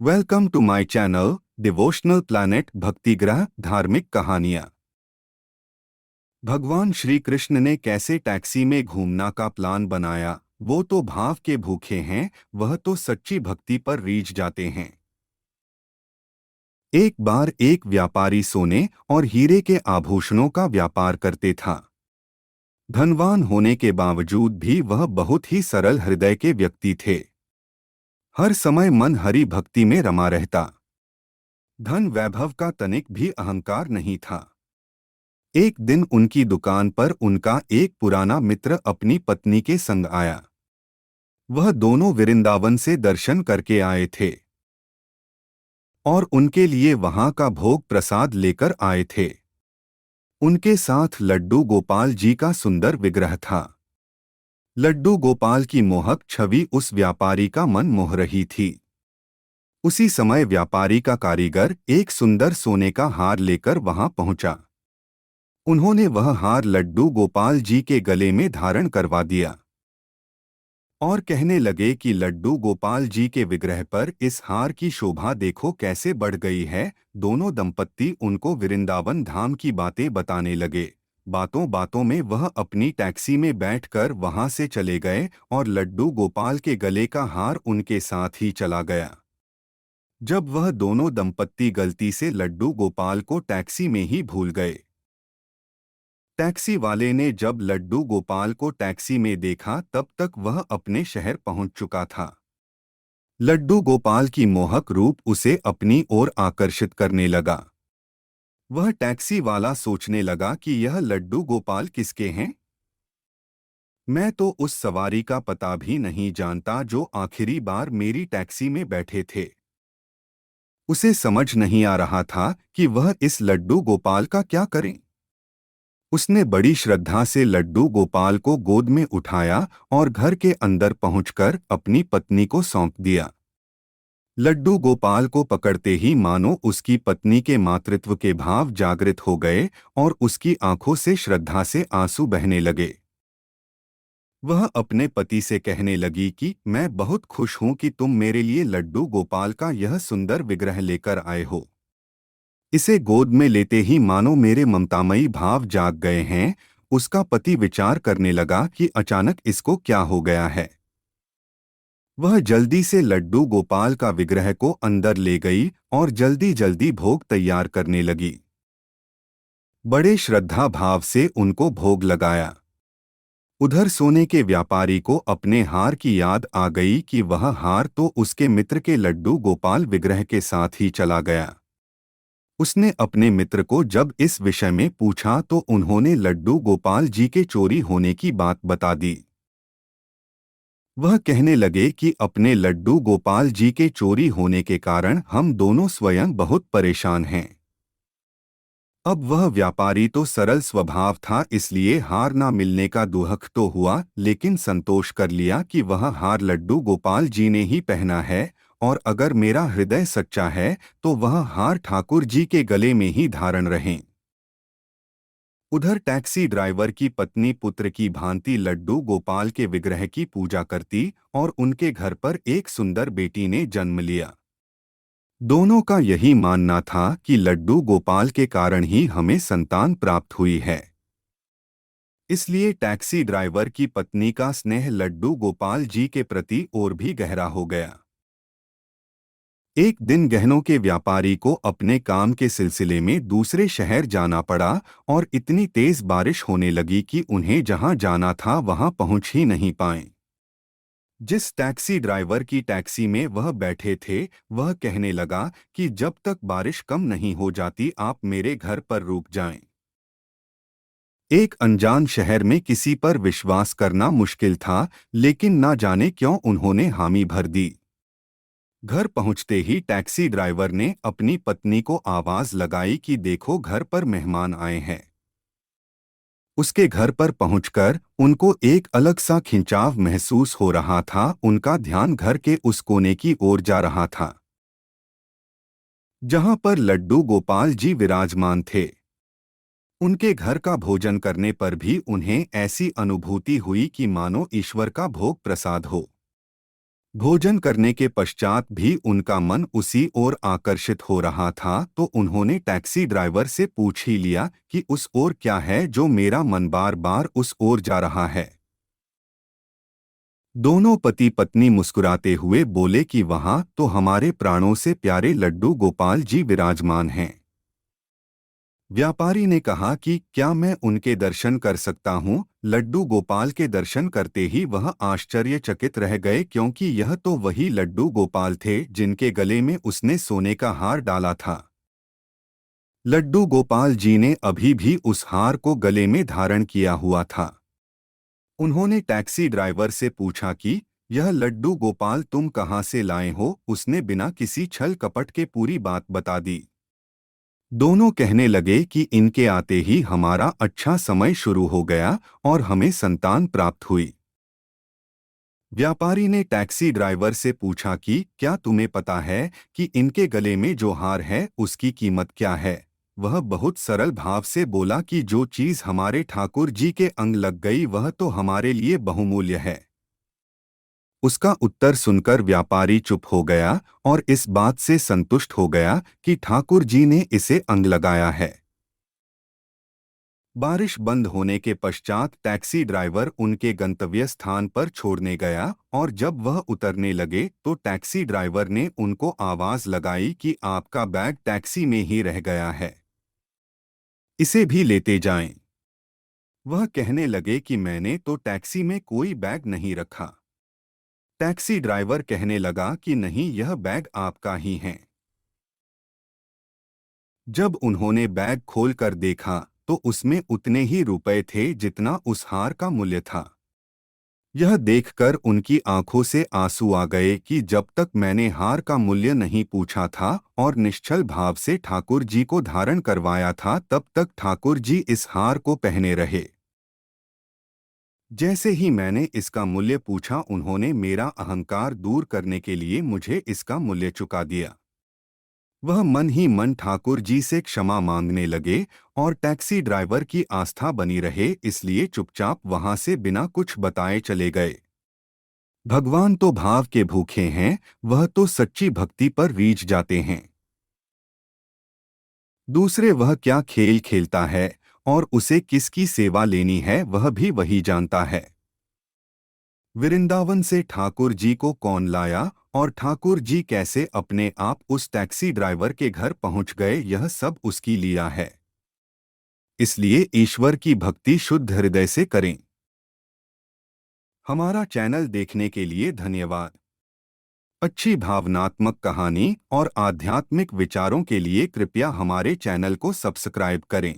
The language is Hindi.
Welcome to my channel devotional planet Bhaktigrah धार्मिक कहानियाँ। भगवान श्री कृष्ण ने कैसे टैक्सी में घूमना का प्लान बनाया, वो तो भाव के भूखे हैं, वह तो सच्ची भक्ति पर रीझ जाते हैं। एक बार एक व्यापारी सोने और हीरे के आभूषणों का व्यापार करते था। धनवान होने के बावजूद भी वह बहुत ही सरल हृदय के व्यक्ति थे। हर समय मन हरि भक्ति में रमा रहता। धन वैभव का तनिक भी अहंकार नहीं था। एक दिन उनकी दुकान पर उनका एक पुराना मित्र अपनी पत्नी के संग आया। वह दोनों वृंदावन से दर्शन करके आए थे और उनके लिए वहां का भोग प्रसाद लेकर आए थे। उनके साथ लड्डू गोपाल जी का सुंदर विग्रह था। लड्डू गोपाल की मोहक छवि उस व्यापारी का मन मोह रही थी। उसी समय व्यापारी का कारीगर एक सुंदर सोने का हार लेकर वहां पहुंचा। उन्होंने वह हार लड्डू गोपाल जी के गले में धारण करवा दिया और कहने लगे कि लड्डू गोपाल जी के विग्रह पर इस हार की शोभा देखो कैसे बढ़ गई है। दोनों दंपत्ति उनको वृंदावन धाम की बातें बताने लगे। बातों बातों में वह अपनी टैक्सी में बैठकर वहां से चले गए और लड्डू गोपाल के गले का हार उनके साथ ही चला गया। जब वह दोनों दंपत्ति गलती से लड्डू गोपाल को टैक्सी में ही भूल गए। टैक्सी वाले ने जब लड्डू गोपाल को टैक्सी में देखा तब तक वह अपने शहर पहुंच चुका था। लड्डू गोपाल की मोहक रूप उसे अपनी ओर आकर्षित करने लगा। वह टैक्सी वाला सोचने लगा कि यह लड्डू गोपाल किसके हैं। मैं तो उस सवारी का पता भी नहीं जानता जो आखिरी बार मेरी टैक्सी में बैठे थे। उसे समझ नहीं आ रहा था कि वह इस लड्डू गोपाल का क्या करें। उसने बड़ी श्रद्धा से लड्डू गोपाल को गोद में उठाया और घर के अंदर पहुंचकर अपनी पत्नी को सौंप दिया। लड्डू गोपाल को पकड़ते ही मानो उसकी पत्नी के मातृत्व के भाव जागृत हो गए और उसकी आंखों से श्रद्धा से आंसू बहने लगे। वह अपने पति से कहने लगी कि मैं बहुत खुश हूं कि तुम मेरे लिए लड्डू गोपाल का यह सुंदर विग्रह लेकर आए हो। इसे गोद में लेते ही मानो मेरे ममतामयी भाव जाग गए हैं। उसका पति विचार करने लगा कि अचानक इसको क्या हो गया है। वह जल्दी से लड्डू गोपाल का विग्रह को अंदर ले गई और जल्दी जल्दी भोग तैयार करने लगी। बड़े श्रद्धा भाव से उनको भोग लगाया। उधर सोने के व्यापारी को अपने हार की याद आ गई कि वह हार तो उसके मित्र के लड्डू गोपाल विग्रह के साथ ही चला गया। उसने अपने मित्र को जब इस विषय में पूछा तो उन्होंने लड्डू गोपाल जी के चोरी होने की बात बता दी। वह कहने लगे कि अपने लड्डू गोपाल जी के चोरी होने के कारण हम दोनों स्वयं बहुत परेशान हैं। अब वह व्यापारी तो सरल स्वभाव था, इसलिए हार ना मिलने का दुख तो हुआ, लेकिन संतोष कर लिया कि वह हार लड्डू गोपाल जी ने ही पहना है और अगर मेरा हृदय सच्चा है तो वह हार ठाकुर जी के गले में ही धारण रहें। उधर टैक्सी ड्राइवर की पत्नी पुत्र की भांति लड्डू गोपाल के विग्रह की पूजा करती और उनके घर पर एक सुंदर बेटी ने जन्म लिया। दोनों का यही मानना था कि लड्डू गोपाल के कारण ही हमें संतान प्राप्त हुई है। इसलिए टैक्सी ड्राइवर की पत्नी का स्नेह लड्डू गोपाल जी के प्रति और भी गहरा हो गया। एक दिन गहनों के व्यापारी को अपने काम के सिलसिले में दूसरे शहर जाना पड़ा और इतनी तेज बारिश होने लगी कि उन्हें जहां जाना था वहां पहुंच ही नहीं पाए। जिस टैक्सी ड्राइवर की टैक्सी में वह बैठे थे वह कहने लगा कि जब तक बारिश कम नहीं हो जाती आप मेरे घर पर रुक जाएं। एक अनजान शहर में किसी पर विश्वास करना मुश्किल था, लेकिन ना जाने क्यों उन्होंने हामी भर दी। घर पहुंचते ही टैक्सी ड्राइवर ने अपनी पत्नी को आवाज लगाई कि देखो घर पर मेहमान आए हैं। उसके घर पर पहुंचकर उनको एक अलग सा खिंचाव महसूस हो रहा था। उनका ध्यान घर के उस कोने की ओर जा रहा था जहां पर लड्डू गोपाल जी विराजमान थे। उनके घर का भोजन करने पर भी उन्हें ऐसी अनुभूति हुई कि मानो ईश्वर का भोग प्रसाद हो। भोजन करने के पश्चात भी उनका मन उसी ओर आकर्षित हो रहा था, तो उन्होंने टैक्सी ड्राइवर से पूछ ही लिया कि उस ओर क्या है जो मेरा मन बार बार उस ओर जा रहा है। दोनों पति पत्नी मुस्कुराते हुए बोले कि वहां तो हमारे प्राणों से प्यारे लड्डू गोपाल जी विराजमान हैं। व्यापारी ने कहा कि क्या मैं उनके दर्शन कर सकता हूं? लड्डू गोपाल के दर्शन करते ही वह आश्चर्यचकित रह गए, क्योंकि यह तो वही लड्डू गोपाल थे जिनके गले में उसने सोने का हार डाला था। लड्डू गोपाल जी ने अभी भी उस हार को गले में धारण किया हुआ था। उन्होंने टैक्सी ड्राइवर से पूछा कि यह लड्डू गोपाल तुम कहाँ से लाए हो? उसने बिना किसी छल कपट के पूरी बात बता दी। दोनों कहने लगे कि इनके आते ही हमारा अच्छा समय शुरू हो गया और हमें संतान प्राप्त हुई। व्यापारी ने टैक्सी ड्राइवर से पूछा कि क्या तुम्हें पता है कि इनके गले में जो हार है उसकी कीमत क्या है? वह बहुत सरल भाव से बोला कि जो चीज हमारे ठाकुर जी के अंग लग गई वह तो हमारे लिए बहुमूल्य है। उसका उत्तर सुनकर व्यापारी चुप हो गया और इस बात से संतुष्ट हो गया कि ठाकुर जी ने इसे अंग लगाया है। बारिश बंद होने के पश्चात टैक्सी ड्राइवर उनके गंतव्य स्थान पर छोड़ने गया और जब वह उतरने लगे तो टैक्सी ड्राइवर ने उनको आवाज लगाई कि आपका बैग टैक्सी में ही रह गया है, इसे भी लेते जाएं। वह कहने लगे कि मैंने तो टैक्सी में कोई बैग नहीं रखा। टैक्सी ड्राइवर कहने लगा कि नहीं, यह बैग आपका ही है। जब उन्होंने बैग खोलकर देखा तो उसमें उतने ही रुपए थे जितना उस हार का मूल्य था। यह देखकर उनकी आंखों से आंसू आ गए कि जब तक मैंने हार का मूल्य नहीं पूछा था और निश्चल भाव से ठाकुर जी को धारण करवाया था, तब तक ठाकुर जी इस हार को पहने रहे। जैसे ही मैंने इसका मूल्य पूछा, उन्होंने मेरा अहंकार दूर करने के लिए मुझे इसका मूल्य चुका दिया। वह मन ही मन ठाकुर जी से क्षमा मांगने लगे और टैक्सी ड्राइवर की आस्था बनी रहे, इसलिए चुपचाप वहां से बिना कुछ बताए चले गए। भगवान तो भाव के भूखे हैं, वह तो सच्ची भक्ति पर रीझ जाते हैं। दूसरे वह क्या खेल खेलता है और उसे किसकी सेवा लेनी है वह भी वही जानता है। वृंदावन से ठाकुर जी को कौन लाया और ठाकुर जी कैसे अपने आप उस टैक्सी ड्राइवर के घर पहुंच गए, यह सब उसकी लीला है। इसलिए ईश्वर की भक्ति शुद्ध हृदय से करें। हमारा चैनल देखने के लिए धन्यवाद। अच्छी भावनात्मक कहानी और आध्यात्मिक विचारों के लिए कृपया हमारे चैनल को सब्सक्राइब करें।